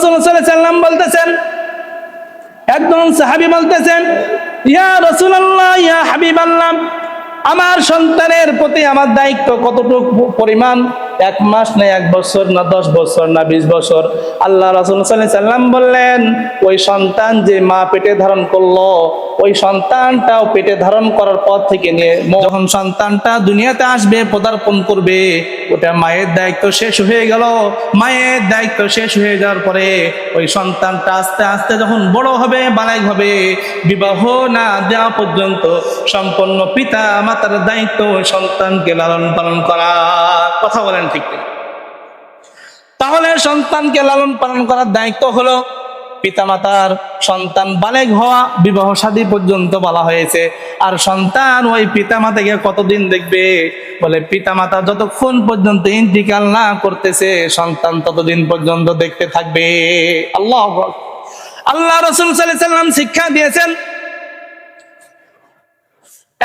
রাসূল সাল্লাল্লাহু আলাইহি ওয়াসাল্লাম বলতেছেন, একজন সাহাবী বলতেছেন, ইয়া রাসূলুল্লাহ, ইয়া হাবিবাল্লাহ, আমার সন্তানের প্রতি আমার দায়িত্ব কতটুকু পরিমাণ? 1 মাস না 1 বছর না 10 বছর না 20 বছর? আল্লাহ রাসূল সাল্লাল্লাহু আলাইহি ওয়াসাল্লাম বললেন, ওই সন্তান যে মা পেটে ধারণ করলো, ওই সন্তানটাও পেটে ধারণ করার পর থেকে নিয়ে যখন সন্তানটা দুনিয়াতে আসবে, পদার্পণ করবে, ওটা মায়ের দায়িত্ব শেষ হয়ে গেল। মায়ের দায়িত্ব শেষ হয়ে যাওয়ার পরে ওই সন্তানটা আস্তে আস্তে যখন বড় হবে, বালেগ হবে, বিবাহ না দেওয়া পর্যন্ত সম্পূর্ণ পিতা মাতার দায়িত্ব ওই সন্তানকে লালন পালন করা। কথা বলেন ঠিক না? তাহলে সন্তানকে লালন পালন করার দায়িত্ব হলো পিতামাতার। সন্তান বালেগ হওয়া, বিবাহ শাদী পর্যন্ত বলা হয়েছে। আর সন্তান ওই পিতামাতাকে কতদিন দেখবে? বলে পিতামাতা যতক্ষণ পর্যন্ত ইন্তিকাল না করতেছে, সন্তান ততদিন পর্যন্ত দেখতে থাকবে। আল্লাহু আকবার। আল্লাহ রাসূল সাল্লাল্লাহু আলাইহি ওয়াসাল্লাম শিক্ষা দিয়েছেন।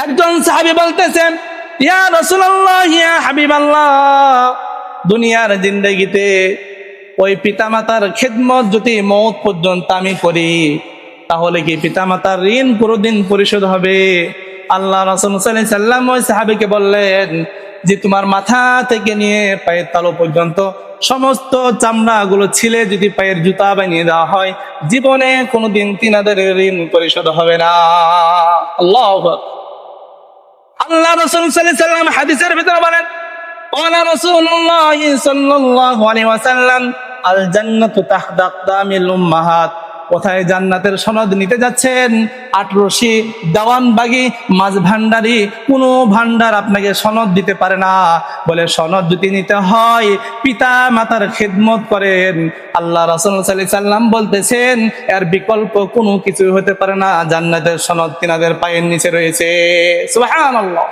একজন সাহাবী বলতেছেন, ইয়া রাসূলুল্লাহ, ইয়া হাবিবাল্লাহ, দুনিয়ার জিন্দেগিতে ওই পিতামাতার খেদমত যদি মওত পর্যন্ত আমি করি, তাহলে কি পিতামাতার ঋণ কোনদিন পরিশোধ হবে? আল্লাহ রাসূল সাল্লাল্লাহু আলাইহি ওয়াসাল্লাম ওই সাহাবীকে বললেন যে, তোমার মাথা থেকে নিয়ে পায়ের তালু পর্যন্ত সমস্ত চামড়াগুলো ছিলে যদি পায়ের জুতা বানিয়ে দেওয়া হয়, জীবনে কোনোদিন তিনাদের ঋণ পরিশোধ হবে না। আল্লাহু আকবার। আল্লাহ রাসূল সাল্লাল্লাহু আলাইহি ওয়াসাল্লাম হাদিসের ভিতরে বলেন, ক্বালা রাসূলুল্লাহ সাল্লাল্লাহু আলাইহি ওয়াসাল্লাম, আল জান্নাতু তাহতা আকদামিল উম্মাহাত। কোথায় জান্নাতের সনদ নিতে যাচ্ছেন? আটরশি, দেওয়ানবাগি, মাঝ ভান্ডারি কোনো ভান্ডার আপনাকে সনদ দিতে পারে না। বলে সনদ যদি নিতে হয়, পিতা মাতার খেদমত করেন। আল্লাহ রাসূল সাল্লাল্লাহু আলাইহি ওয়াসাল্লাম বলতেছেন, এর বিকল্প কোনো কিছু হতে পারে না। জান্নাতের সনদ তিনাদের পায়ের নিচে রয়েছে। সুবহানাল্লাহ।